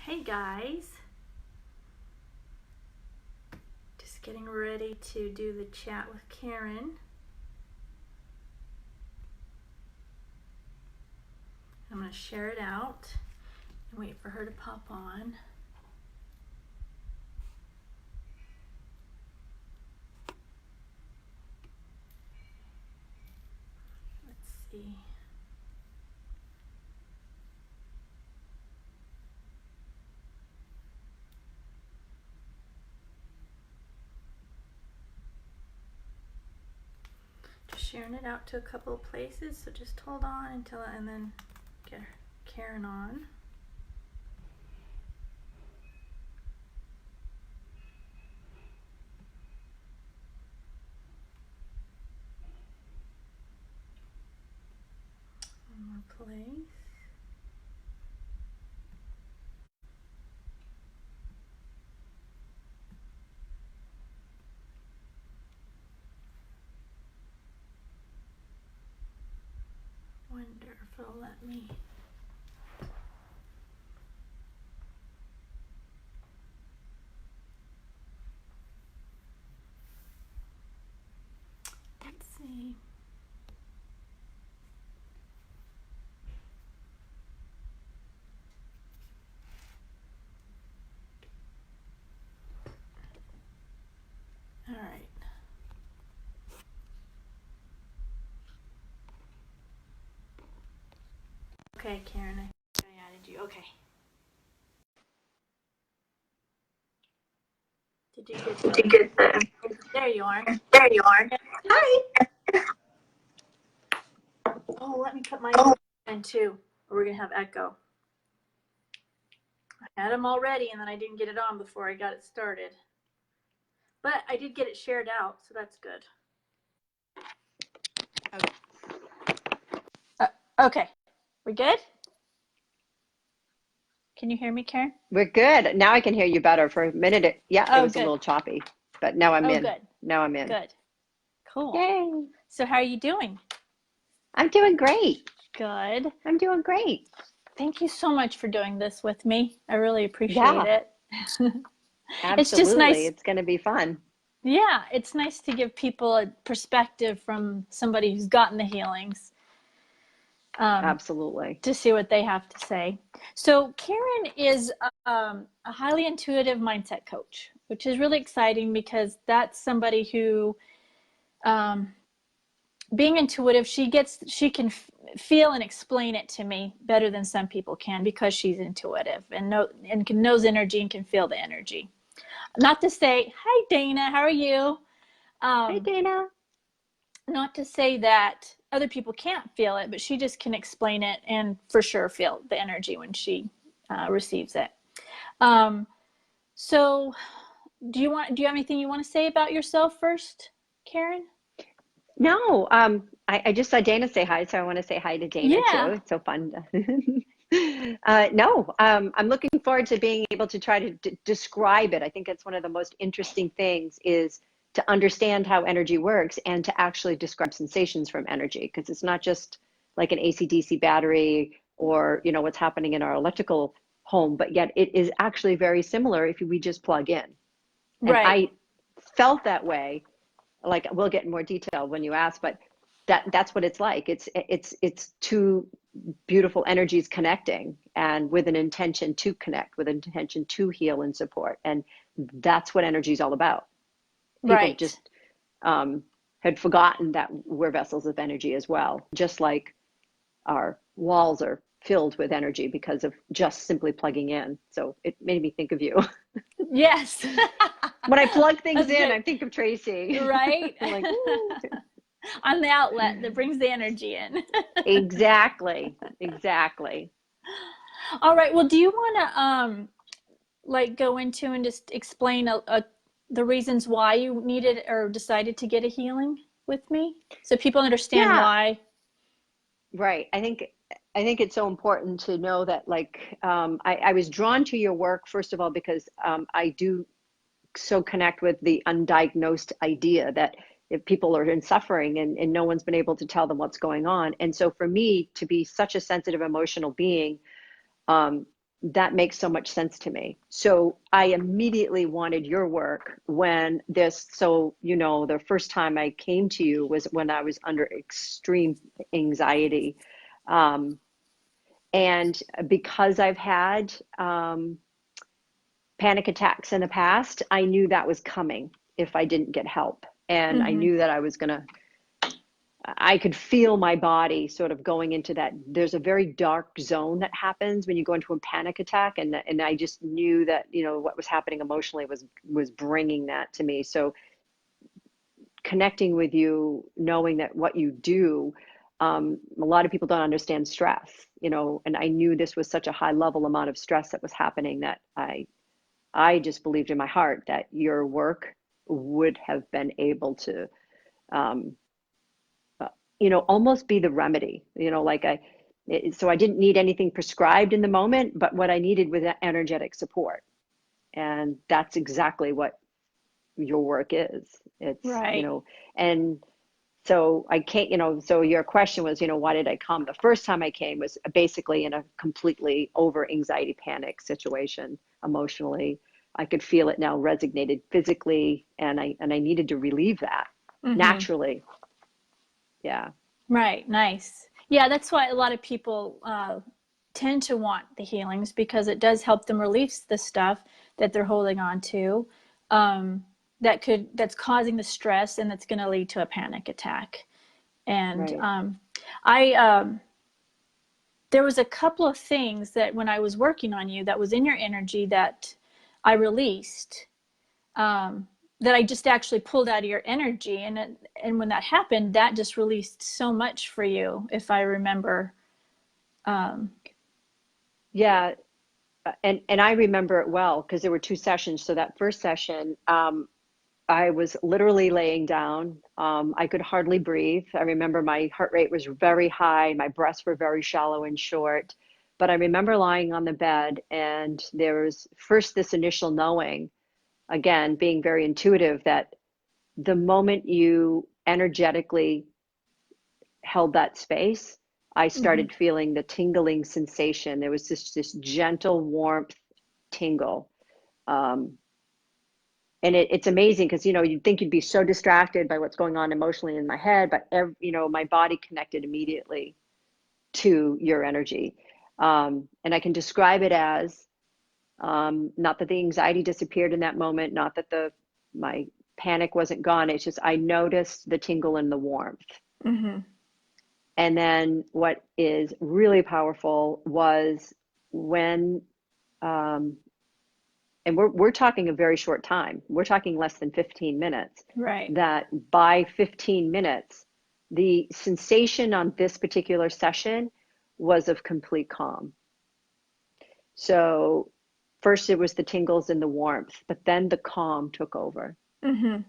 Hey guys, just getting ready to do the chat with Karen. I'm going to share it out and wait for her to pop on. Let's see. Just sharing it out to a couple of places, so just hold on and then get Karen on. One more place. Wonder if it'll let me. Let's see. All right. Okay, Karen, I added you. Okay. Did you get the? There you are. There you are. Hi. Oh, let me put mine in too, or we're gonna have echo. I had them all ready, and then I didn't get it on before I got it started. But I did get it shared out, so that's good. Okay. We good? Can you hear me, Karen? We're good. Now I can hear you better. For a minute, it was good. A little choppy, but now I'm in. Good. Now I'm in. Good. Cool. Yay. So how are you doing? I'm doing great. Good. I'm doing great. Thank you so much for doing this with me. I really appreciate it. Absolutely. It's just nice. It's going to be fun. Yeah, it's nice to give people a perspective from somebody who's gotten the healings. Absolutely. To see what they have to say. So Karen is a highly intuitive mindset coach, which is really exciting because that's somebody who, being intuitive, she can feel and explain it to me better than some people can because she's intuitive and knows energy and can feel the energy. Not to say, hi Dana, how are you? Hi Dana. Not to say that other people can't feel it, but she just can explain it and for sure feel the energy when she receives it. So do you have anything you want to say about yourself first, Karen? No, I just saw Dana say hi, so I want to say hi to Dana too. It's so fun. No, I'm looking forward to being able to try to describe it. I think it's one of the most interesting things is to understand how energy works and to actually describe sensations from energy, because it's not just like an AC/DC battery or what's happening in our electrical home, but yet it is actually very similar if we just plug in. And Right. I felt that way. Like we'll get in more detail when you ask, but that's what it's like. It's two beautiful energies connecting and with an intention to connect, with an intention to heal and support. And that's what energy is all about. People just had forgotten that we're vessels of energy as well, just like our walls are filled with energy because of just simply plugging in. So it made me think of you. Yes. When I plug things in, I think of Tracy. Right? I'm like, I'm the outlet that brings the energy in. Exactly. All right. Well, do you want to go into and just explain the reasons why you needed or decided to get a healing with me, so people understand why? Right. I think it's so important to know that, I was drawn to your work, first of all, because I do so connect with the undiagnosed idea that if people are in suffering and no one's been able to tell them what's going on. And so for me to be such a sensitive, emotional being, that makes so much sense to me. So I immediately wanted your work when this, so, you know, the first time I came to you was when I was under extreme anxiety. Um, and because I've had panic attacks in the past, I knew that was coming if I didn't get help. And I Mm-hmm. knew that I could feel my body sort of going into that. There's a very dark zone that happens when you go into a panic attack, and I just knew that, you know, what was happening emotionally was bringing that to me. So connecting with you, knowing that what you do, a lot of people don't understand stress, you know, and I knew this was such a high level amount of stress that was happening that I just believed in my heart that your work would have been able to, um, you know, almost be the remedy, you know, so I didn't need anything prescribed in the moment, but what I needed was that energetic support. And that's exactly what your work is. It's, you Right. know, and so I can't, you know, so your question was, you know, why did I come? The first time I came was basically in a completely over anxiety panic situation emotionally. I could feel it now resonated physically, and I needed to relieve that Mm-hmm. naturally. Yeah. Right. Nice. Yeah, that's why a lot of people tend to want the healings because it does help them release the stuff that they're holding on to, um, that's causing the stress and that's going to lead to a panic attack. And Right. I there was a couple of things that when I was working on you that was in your energy that I released, that I just actually pulled out of your energy, and when that happened, that just released so much for you, if I remember. Um, Yeah. And I remember it well because there were two sessions. So that first session, I was literally laying down. I could hardly breathe. I remember my heart rate was very high. My breaths were very shallow and short. But I remember lying on the bed, and there was first this initial knowing, again, being very intuitive, that the moment you energetically held that space, I mhm. started feeling the tingling sensation. There was this gentle warmth tingle. Um, and it's amazing because, you know, you'd think you'd be so distracted by what's going on emotionally in my head, but you know, my body connected immediately to your energy. And I can describe it as, not that the anxiety disappeared in that moment, not that my panic wasn't gone. It's just I noticed the tingle and the warmth. Mhm. And then what is really powerful was when, um, and we're talking a very short time. We're talking less than 15 minutes. Right. That by 15 minutes, the sensation on this particular session was of complete calm. So first it was the tingles and the warmth, but then the calm took over. Mhm.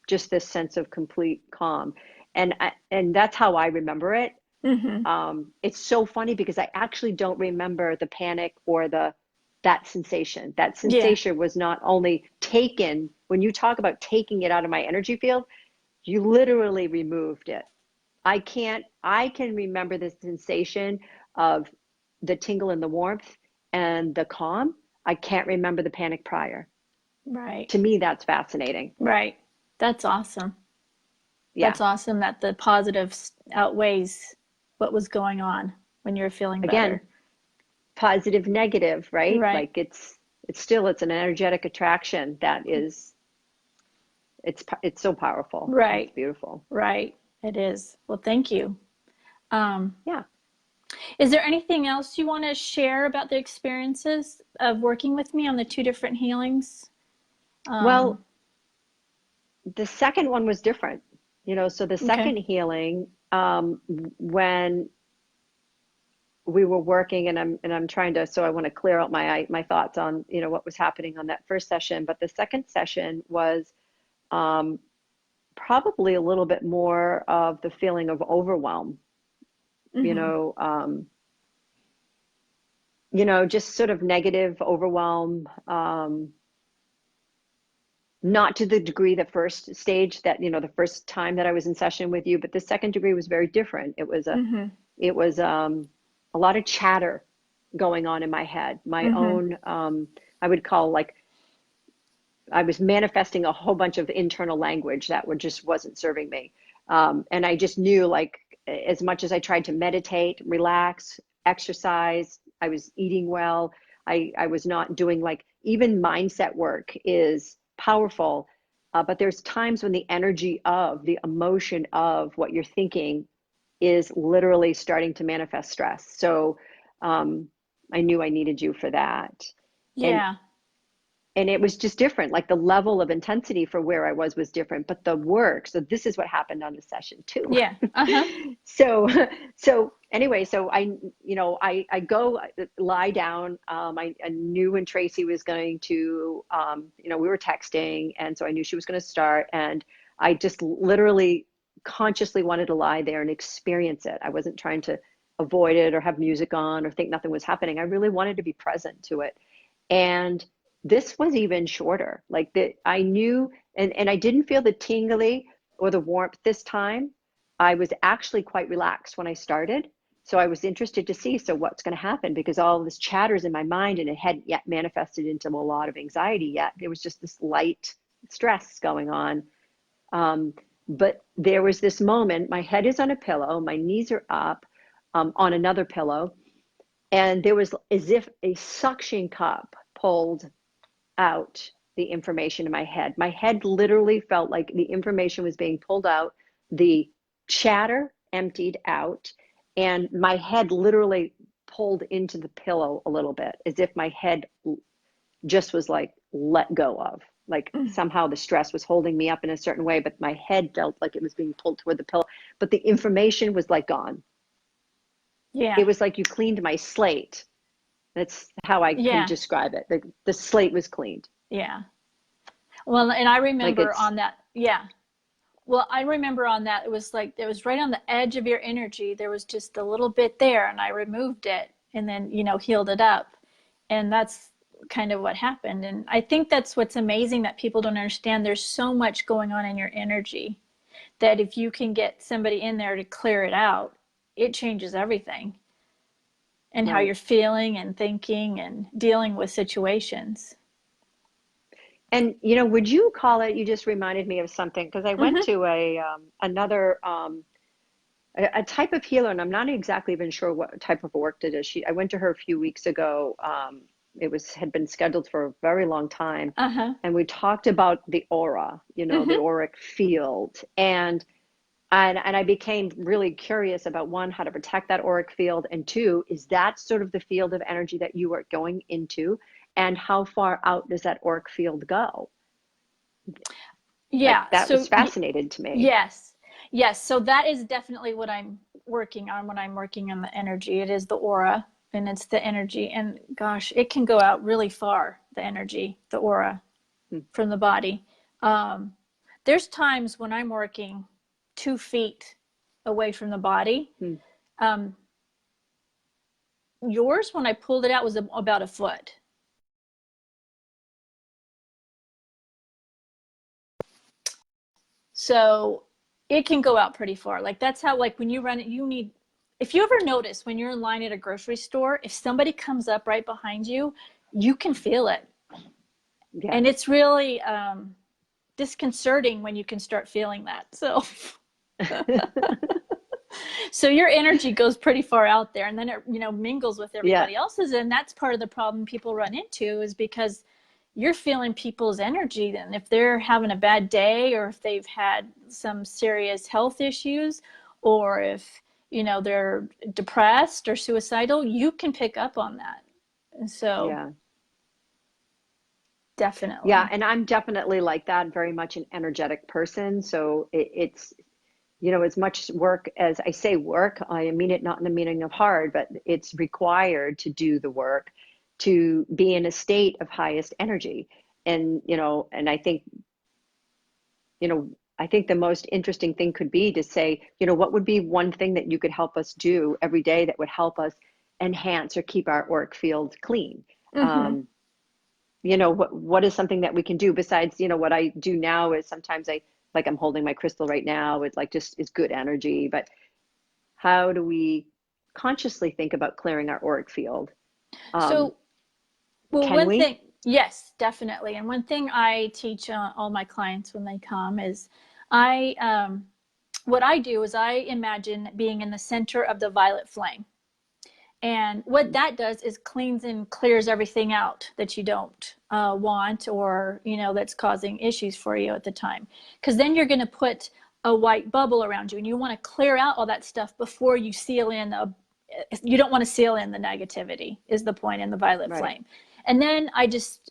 Just this sense of complete calm. And that's how I remember it. Mhm. It's so funny because I actually don't remember the panic or that sensation. That Yeah. sensation was not only taken, when you talk about taking it out of my energy field, you literally removed it. I can remember the sensation of the tingle and the warmth and the calm. I can't remember the panic prior. Right. To me, that's fascinating. Right. That's awesome. Yeah. That's awesome that the positive outweighs what was going on when you're feeling Again, better. positive, negative, right? Right. Like it's an energetic attraction that is it's so powerful. It's Right. beautiful. Right. It is. Well, thank you. Um, Yeah. is there anything else you want to share about the experiences of working with me on the two different healings? Well, Um, the second one was different. You know, so the okay. second healing, when we were working, and I'm trying to, so I want to clear out my thoughts on, you know, what was happening on that first session. But the second session was, um, probably a little bit more of the feeling of overwhelm, you Mm-hmm. know, just sort of negative overwhelm, not to the degree the first stage that, you know, the first time that I was in session with you, but the second degree was very different. It was Mm-hmm. a lot of chatter, going on in my head, my Mm-hmm. own, I would call like, I was manifesting a whole bunch of internal language that would just wasn't serving me. And I just knew like as much as I tried to meditate, relax, exercise, I was eating well. I was not doing like even mindset work is powerful. But there's times when the energy of the emotion of what you're thinking is literally starting to manifest stress. So I knew I needed you for that. And Yeah. and it was just different, like the level of intensity for where I was different, but the work, so this is what happened on the session too. Yeah. Uh-huh. so so anyway, so I go lie down. I knew when Tracy was going to, we were texting, and so I knew she was going to start, and I just literally consciously wanted to lie there and experience it. I wasn't trying to avoid it or have music on or think nothing was happening. I really wanted to be present to it. And this was even shorter. Like that I knew, and I didn't feel the tingly or the warmth this time. I was actually quite relaxed when I started. So I was interested to see, so what's going to happen, because all this chatters in my mind and it hadn't yet manifested into a lot of anxiety yet. There was just this light stress going on. But there was this moment, my head is on a pillow, my knees are up on another pillow, and there was as if a suction cup pulled out the information in my head. My head literally felt like the information was being pulled out, the chatter emptied out, and my head literally pulled into the pillow a little bit, as if my head just was like let go of. Like somehow the stress was holding me up in a certain way, but my head felt like it was being pulled toward the pillow. But the information was like gone. Yeah. It was like you cleaned my slate. That's how I can Yeah. describe it. The slate was cleaned. Yeah. Well, and I Like remember it's on that, yeah. Well, I remember on that, it was like, it was right on the edge of your energy. There was just a little bit there, and I removed it and then, healed it up. And that's kind of what happened. And I think that's what's amazing that people don't understand. There's so much going on in your energy that if you can get somebody in there to clear it out, it changes everything and how right. you're feeling and thinking and dealing with situations. And would you call it? You just reminded me of something, because I went Mm-hmm. to another a type of healer, and I'm not exactly even sure what type of work it is. I went to her a few weeks ago. It had been scheduled for a very long time, Uh-huh. and we talked about the aura, the Mm-hmm. auric field, and I became really curious about, one, how to protect that auric field, and two, is that sort of the field of energy that you are going into, and how far out does that auric field go? Like Yeah. that was fascinating to me. Yes. Yes. So that is definitely what I'm working on when I'm working on the energy. It is the aura and it's the energy. And gosh, it can go out really far, the energy, the aura Hmm. from the body. Um, there's times when I'm working 2 feet away from the body. Hmm. Um, yours, when I pulled it out, was about a foot. So it can go out pretty far. Like that's how, like when you run it, you need, if you ever notice when you're in line at a grocery store, if somebody comes up right behind you, you can feel it. Yeah. And it's really disconcerting when you can start feeling that. So, so your energy goes pretty far out there and then it, mingles with Yeah. everybody else's. And that's part of the problem people run into is because you're feeling people's energy. And if they're having a bad day or if they've had some serious health issues or if, they're depressed or suicidal, you can pick up on that. And so Yeah. Yeah. definitely. And I'm definitely like that, very much an energetic person. So it's, as much work as I say work, I mean it not in the meaning of hard, but it's required to do the work to be in a state of highest energy. And you know, I think the most interesting thing could be to say, what would be one thing that you could help us do every day that would help us enhance or keep our work field clean? Mm-hmm. Um, what is something that we can do besides, what I do now is sometimes I'm holding my crystal right now. It's like just is good energy, but how do we consciously think about clearing our auric field Um, So, well, can one we? thing, yes, definitely. And one thing I teach all my clients when they come is I, what I do is I imagine being in the center of the violet flame. And what that does is cleans and clears everything out that you don't want, or, that's causing issues for you at the time. Because then you're going to put a white bubble around you, and you want to clear out all that stuff before you seal in you don't want to seal in the negativity, is the point in the violet Right. flame. And then I just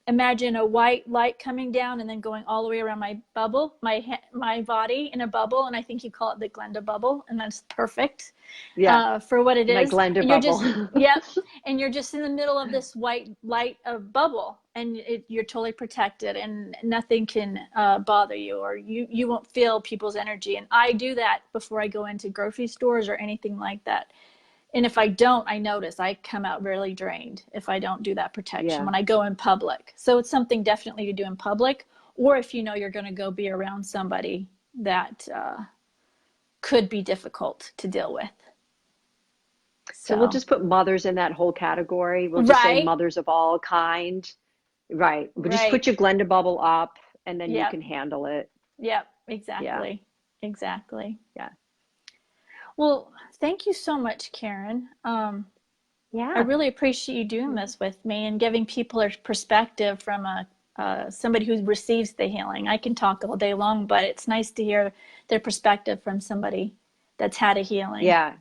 imagine a white light coming down and then going all the way around my bubble, my body in a bubble. And I think you call it the Glenda bubble, and that's perfect Yeah. for what it My is. Glenda And you're bubble. just, yep. And you're just in the middle of this white light of bubble, and you're totally protected, and nothing can bother you, or you won't feel people's energy. And I do that before I go into grocery stores or anything like that. And if I don't, I notice I come out really drained if I don't do that protection Yeah. when I go in public. So it's something definitely to do in public, or if you know you're going to go be around somebody that could be difficult to deal with. So we'll So, just put mothers in that whole category. We'll just say right, mothers of all kind. Right. We'll just right. put your Glenda bubble up and then you Yep, can handle it. yep, Yeah. exactly, exactly. Yeah. Well, thank you so much, Karen. I Yeah. really appreciate you doing this with me and giving people a perspective from somebody who receives the healing. I can talk all day long, but it's nice to hear their perspective from somebody that's had a healing. Yeah.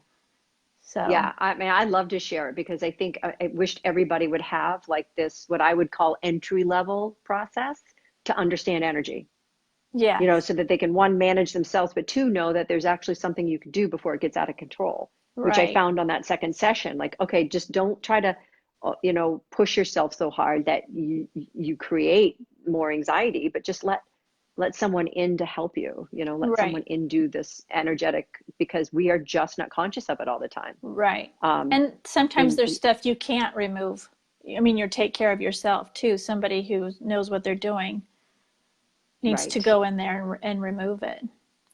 So, Yeah. I mean, I love to share it because I think I wished everybody would have like this, what I would call entry level process to understand energy, yes, so that they can, one, manage themselves, but two, know that there's actually something you can do before it gets out of control, which I right, found on that second session. Like, okay, just don't try to, push yourself so hard that you create more anxiety, but just let someone in to help you, let someone right, in do this energetic, because we are just not conscious of it all the time. right. Um, And sometimes and there's stuff you can't remove. I mean, you take care of yourself too. Somebody who knows what they're doing needs to right, go in there and remove it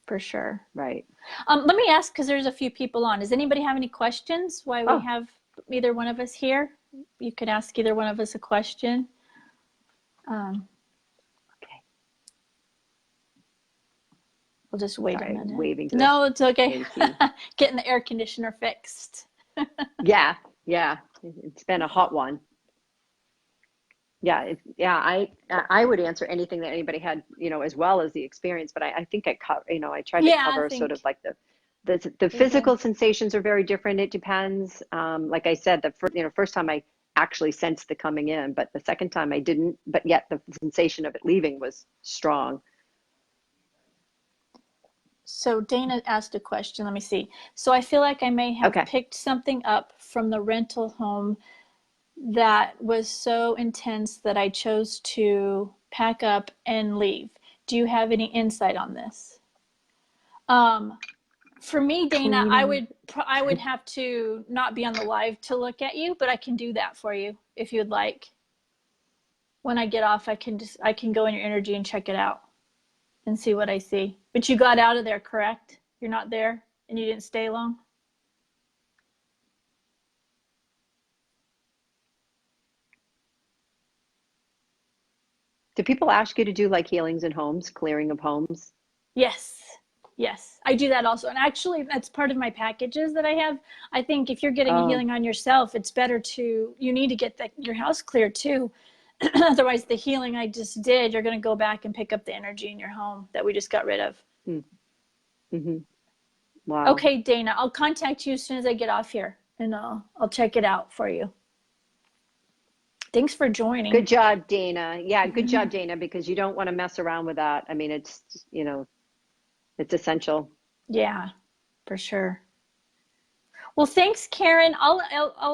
for sure. right. Let me ask, because there's a few people on. Does anybody have any questions while we Oh, have either one of us here? You could ask either one of us a question. Um, okay. we'll just wait a Sorry, minute. waving to No, it's okay. AC. Getting the air conditioner fixed. Yeah, yeah. It's been a hot one. Yeah, yeah, I would answer anything that anybody had, as well as the experience, but I think I cover, I tried to Yeah, I cover sort of think like the we did. physical sensations are very different. It depends. Like I said, first time I actually sensed the coming in, but the second time I didn't, but yet the sensation of it leaving was strong. So Dana asked a question. Let me see. So I feel like I may have Okay. picked something up from the rental home that was so intense that I chose to pack up and leave. Do you have any insight on this? Um, for me, Dana, Cleaning. I would have to not be on the live to look at you, but I can do that for you if you'd like. When I get off, I can go in your energy and check it out and see what I see. But you got out of there, correct? You're not there and you didn't stay long? Do people ask you to do like healings in homes, clearing of homes? Yes. Yes. I do that also. And actually, that's part of my packages that I have. I think if you're getting a Oh, healing on yourself, it's better you need to get your house cleared too. Otherwise, the healing I just did, you're going to go back and pick up the energy in your home that we just got rid of. mm-hmm. Wow. Okay, Dana, I'll contact you as soon as I get off here, and I'll check it out for you. Thanks for joining. Good job, Dana. Yeah, good job, Dana, because you don't want to mess around with that. I mean, it's essential. Yeah, for sure. Well, thanks, Karen. I'll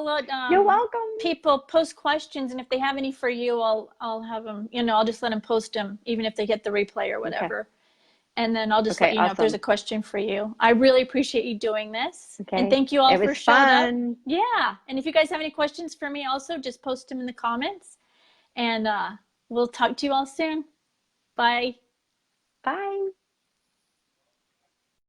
let You're welcome. people post questions, and if they have any for you, I'll have them. I'll just let them post them, even if they get the replay or Okay. whatever. And then I'll just let Okay, you know if there's a awesome. question for you. I really appreciate you doing this, and Okay. thank you all It for was showing up. fun. Yeah, and if you guys have any questions for me, also just post them in the comments, and we'll talk to you all soon. Bye. Bye.